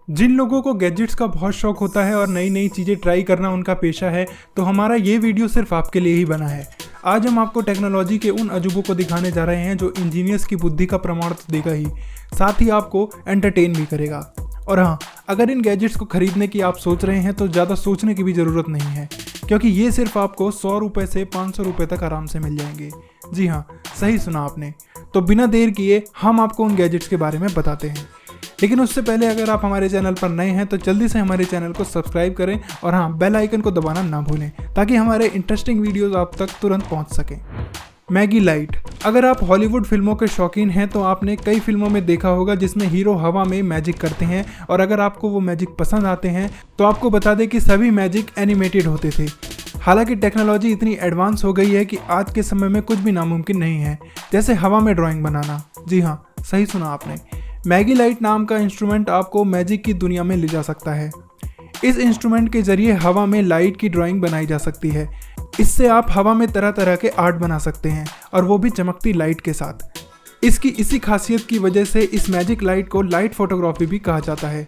जिन लोगों को गैजेट्स का बहुत शौक होता है और नई नई चीज़ें ट्राई करना उनका पेशा है, तो हमारा ये वीडियो सिर्फ आपके लिए ही बना है। आज हम आपको टेक्नोलॉजी के उन अजूबों को दिखाने जा रहे हैं जो इंजीनियर्स की बुद्धि का प्रमाण तो देगा ही, साथ ही आपको एंटरटेन भी करेगा। और हाँ, अगर इन गैजेट्स को खरीदने की आप सोच रहे हैं तो ज़्यादा सोचने की भी ज़रूरत नहीं है, क्योंकि ये सिर्फ आपको 100 रुपये से 500 रुपये तक आराम से मिल जाएंगे। जी हाँ, सही सुना आपने। तो बिना देर किए हम आपको उन गैजेट्स के बारे में बताते हैं। लेकिन उससे पहले अगर आप हमारे चैनल पर नए हैं तो जल्दी से हमारे चैनल को सब्सक्राइब करें और हाँ, बेल आइकन को दबाना ना भूलें ताकि हमारे इंटरेस्टिंग वीडियोस आप तक तुरंत पहुंच सकें। Maggi light. अगर आप हॉलीवुड फिल्मों के शौकीन हैं तो आपने कई फिल्मों में देखा होगा जिसमें हीरो हवा में मैजिक करते हैं, और अगर आपको वो मैजिक पसंद आते हैं तो आपको बता दें कि सभी मैजिक एनिमेटेड होते थे। हालांकि टेक्नोलॉजी इतनी एडवांस हो गई है कि आज के समय में कुछ भी नामुमकिन नहीं है, जैसे हवा में ड्राइंग बनाना। जी हाँ, सही सुना आपने। मैगी लाइट नाम का इंस्ट्रूमेंट आपको मैजिक की दुनिया में ले जा सकता है। इस इंस्ट्रूमेंट के जरिए हवा में लाइट की ड्राइंग बनाई जा सकती है। इससे आप हवा में तरह तरह के आर्ट बना सकते हैं, और वो भी चमकती लाइट के साथ। इसकी इसी खासियत की वजह से इस मैजिक लाइट को लाइट फोटोग्राफी भी कहा जाता है।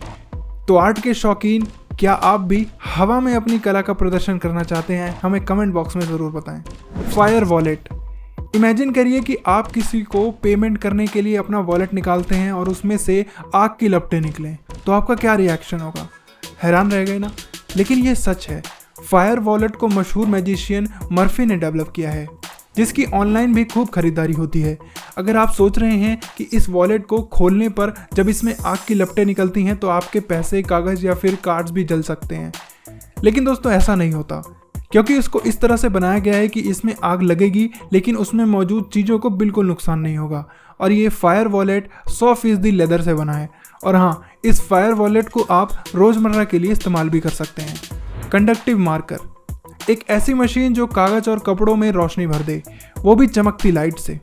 तो आर्ट के शौकीन, क्या आप भी हवा में अपनी कला का प्रदर्शन करना चाहते हैं? हमें कमेंट बॉक्स में ज़रूर बताएं। Fire wallet. इमेजिन करिए कि आप किसी को पेमेंट करने के लिए अपना वॉलेट निकालते हैं और उसमें से आग की लपटें निकलें, तो आपका क्या रिएक्शन होगा? हैरान रह गए ना? लेकिन ये सच है। फायर वॉलेट को मशहूर मैजिशियन मर्फी ने डेवलप किया है, जिसकी ऑनलाइन भी खूब खरीदारी होती है। अगर आप सोच रहे हैं कि इस वॉलेट को खोलने पर जब इसमें आग की लपटें निकलती हैं तो आपके पैसे, कागज़ या फिर कार्ड्स भी जल सकते हैं, लेकिन दोस्तों ऐसा नहीं होता, क्योंकि इसको इस तरह से बनाया गया है कि इसमें आग लगेगी लेकिन उसमें मौजूद चीज़ों को बिल्कुल नुकसान नहीं होगा। और ये फायर वॉलेट 100% लेदर से बना है। और हाँ, इस फायर वॉलेट को आप रोज़मर्रा के लिए इस्तेमाल भी कर सकते हैं। Conductive marker. एक ऐसी मशीन जो कागज़ और कपड़ों में रोशनी भर दे, वो भी चमकती लाइट से।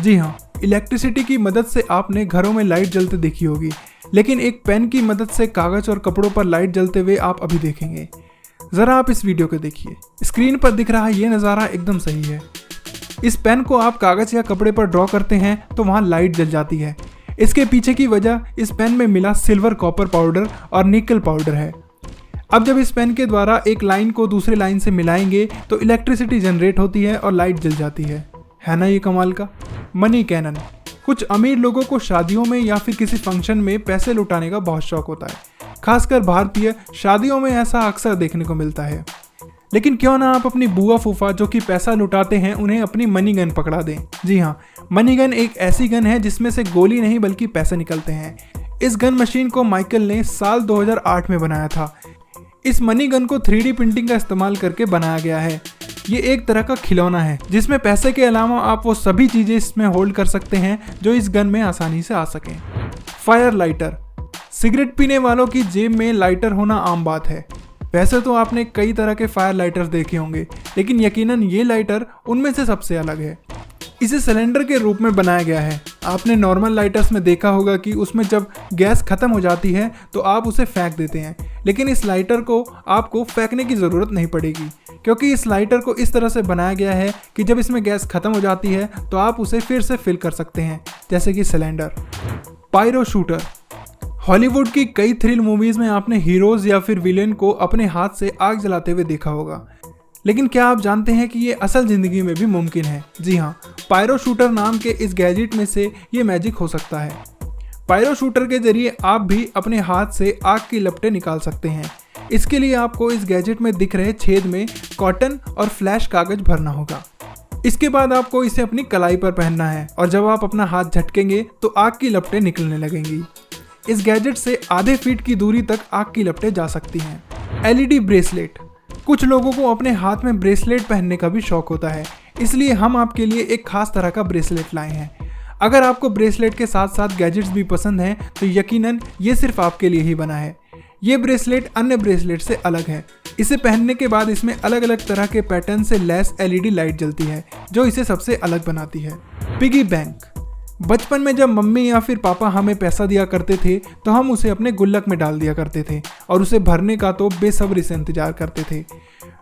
जी हाँ, इलेक्ट्रिसिटी की मदद से आपने घरों में लाइट जलते देखी होगी, लेकिन एक पेन की मदद से कागज़ और कपड़ों पर लाइट जलते हुए आप अभी देखेंगे। ज़रा आप इस वीडियो को देखिए। स्क्रीन पर दिख रहा ये नज़ारा एकदम सही है। इस पेन को आप कागज़ या कपड़े पर ड्रॉ करते हैं तो वहाँ लाइट जल जाती है। इसके पीछे की वजह इस पेन में मिला सिल्वर कॉपर पाउडर और निकल पाउडर है। अब जब इस पेन के द्वारा एक लाइन को दूसरे लाइन से मिलाएंगे तो इलेक्ट्रिसिटी जनरेट होती है और लाइट जल जाती है ना ये कमाल का? Money cannon. कुछ अमीर लोगों को शादियों में या फिर किसी फंक्शन में पैसे लुटाने का बहुत शौक होता है। खासकर भारतीय शादियों में ऐसा अक्सर देखने को मिलता है। लेकिन क्यों ना आप अपनी बुआ फूफा जो कि पैसा लुटाते हैं उन्हें अपनी मनी गन पकड़ा दें। जी हाँ, मनी गन एक ऐसी गन है जिसमें से गोली नहीं बल्कि पैसे निकलते हैं। इस गन मशीन को माइकल ने साल 2008 में बनाया था। इस मनी गन को 3D प्रिंटिंग का इस्तेमाल करके बनाया गया है। ये एक तरह का खिलौना है जिसमें पैसे के अलावा आप वो सभी चीज़ें इसमें होल्ड कर सकते हैं जो इस गन में आसानी से आ सकें। Fire lighter. सिगरेट पीने वालों की जेब में लाइटर होना आम बात है। वैसे तो आपने कई तरह के फायर लाइटर्स देखे होंगे, लेकिन यकीनन ये लाइटर उनमें से सबसे अलग है। इसे सिलेंडर के रूप में बनाया गया है। आपने नॉर्मल लाइटर्स में देखा होगा कि उसमें जब गैस खत्म हो जाती है तो आप उसे फेंक देते हैं, लेकिन इस लाइटर को आपको फेंकने की ज़रूरत नहीं पड़ेगी, क्योंकि इस लाइटर को इस तरह से बनाया गया है कि जब इसमें गैस खत्म हो जाती है तो आप उसे फिर से फिल कर सकते हैं, जैसे कि सिलेंडर। Pyro shooter. हॉलीवुड की कई थ्रिल मूवीज़ में आपने हीरोज़ या फिर विलेन को अपने हाथ से आग जलाते हुए देखा होगा, लेकिन क्या आप जानते हैं कि ये असल ज़िंदगी में भी मुमकिन है? जी हाँ, पायरो शूटर नाम के इस गैजेट में से ये मैजिक हो सकता है। पायरो शूटर के जरिए आप भी अपने हाथ से आग की लपटें निकाल सकते हैं। इसके लिए आपको इस गैजेट में दिख रहे छेद में कॉटन और फ्लैश कागज भरना होगा। इसके बाद आपको इसे अपनी कलाई पर पहनना है, और जब आप अपना हाथ झटकेंगे तो आग की लपटें निकलने लगेंगी। इस गैजेट से आधे फीट की दूरी तक आग की लपटें जा सकती हैं। LED bracelet. कुछ लोगों को अपने हाथ में ब्रेसलेट पहनने का भी शौक होता है, इसलिए हम आपके लिए एक खास तरह का ब्रेसलेट लाए हैं। अगर आपको ब्रेसलेट के साथ साथ गैजेट्स भी पसंद हैं तो यकीनन ये सिर्फ आपके लिए ही बना है। ये ब्रेसलेट अन्य ब्रेसलेट से अलग है। इसे पहनने के बाद इसमें अलग अलग तरह के पैटर्न से लैस LED लाइट जलती है, जो इसे सबसे अलग बनाती है। Piggy bank. बचपन में जब मम्मी या फिर पापा हमें पैसा दिया करते थे तो हम उसे अपने गुल्लक में डाल दिया करते थे और उसे भरने का तो बेसब्री से इंतजार करते थे।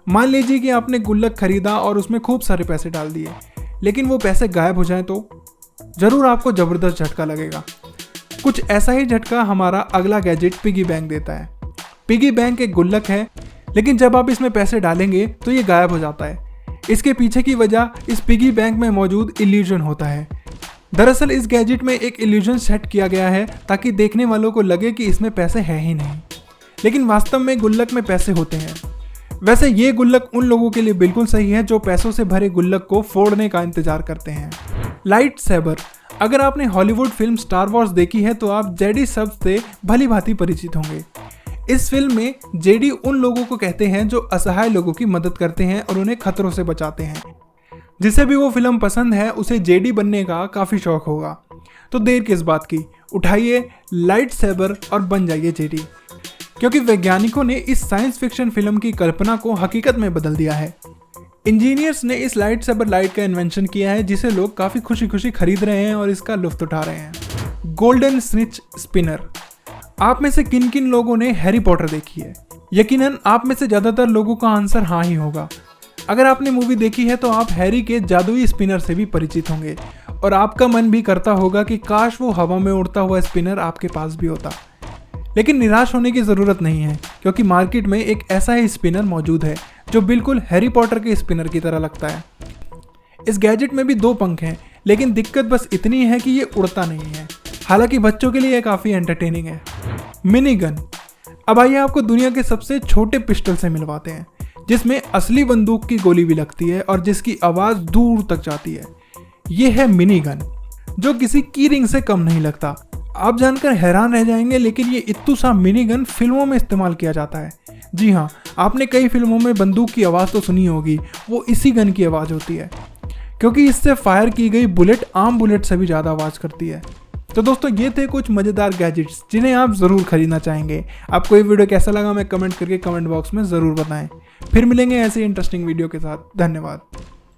मान लीजिए कि आपने गुल्लक खरीदा और उसमें खूब सारे पैसे डाल दिए, लेकिन वो पैसे गायब हो जाएं तो ज़रूर आपको ज़बरदस्त झटका लगेगा। कुछ ऐसा ही झटका हमारा अगला गैजेट पिगी बैंक देता है। पिगी बैंक एक गुल्लक है, लेकिन जब आप इसमें पैसे डालेंगे तो ये गायब हो जाता है। इसके पीछे की वजह इस पिगी बैंक में मौजूद इल्यूजन होता है। दरअसल इस गैजेट में एक इल्यूजन सेट किया गया है ताकि देखने वालों को लगे कि इसमें पैसे हैं ही नहीं, लेकिन वास्तव में गुल्लक में पैसे होते हैं। वैसे ये गुल्लक उन लोगों के लिए बिल्कुल सही है जो पैसों से भरे गुल्लक को फोड़ने का इंतजार करते हैं। Light saber. अगर आपने हॉलीवुड फिल्म स्टार वॉर्स देखी है तो आप जेडी शब्द से भली भांति परिचित होंगे। इस फिल्म में जेडी उन लोगों को कहते हैं जो असहाय लोगों की मदद करते हैं और उन्हें खतरों से बचाते हैं। जिसे भी वो फिल्म पसंद है उसे जेडी बनने का काफ़ी शौक होगा। तो देर किस बात की, उठाइए लाइट सेबर और बन जाइए जेडी, क्योंकि वैज्ञानिकों ने इस साइंस फिक्शन फिल्म की कल्पना को हकीकत में बदल दिया है। इंजीनियर्स ने इस लाइट सेबर लाइट का इन्वेंशन किया है जिसे लोग काफ़ी खुशी खुशी खरीद रहे हैं और इसका लुत्फ उठा रहे हैं। Golden snitch spinner. आप में से किन किन लोगों ने हैरी पॉटर देखी है? यकीनन आप में से ज़्यादातर लोगों का आंसर हाँ ही होगा। अगर आपने मूवी देखी है तो आप हैरी के जादुई स्पिनर से भी परिचित होंगे और आपका मन भी करता होगा कि काश वो हवा में उड़ता हुआ स्पिनर आपके पास भी होता। लेकिन निराश होने की ज़रूरत नहीं है, क्योंकि मार्केट में एक ऐसा ही स्पिनर मौजूद है जो बिल्कुल हैरी पॉटर के स्पिनर की तरह लगता है। इस गैजेट में भी 2 पंख हैं, लेकिन दिक्कत बस इतनी है कि ये उड़ता नहीं है। हालांकि बच्चों के लिए काफ़ी एंटरटेनिंग है। Mini gun. अब आइए आपको दुनिया के सबसे छोटे पिस्टल से मिलवाते हैं, जिसमें असली बंदूक की गोली भी लगती है और जिसकी आवाज़ दूर तक जाती है। ये है मिनी गन, जो किसी की रिंग से कम नहीं लगता। आप जानकर हैरान रह जाएंगे, लेकिन ये इत्तू सा मिनी गन फिल्मों में इस्तेमाल किया जाता है। जी हाँ, आपने कई फिल्मों में बंदूक की आवाज़ तो सुनी होगी, वो इसी गन की आवाज़ होती है, क्योंकि इससे फायर की गई बुलेट आम बुलेट से भी ज़्यादा आवाज़ करती है। तो दोस्तों ये थे कुछ मज़ेदार गैजेट्स जिन्हें आप ज़रूर खरीदना चाहेंगे। आपको ये वीडियो कैसा लगा मैं कमेंट करके कमेंट बॉक्स में ज़रूर बताएं। फिर मिलेंगे ऐसे इंटरेस्टिंग वीडियो के साथ। धन्यवाद।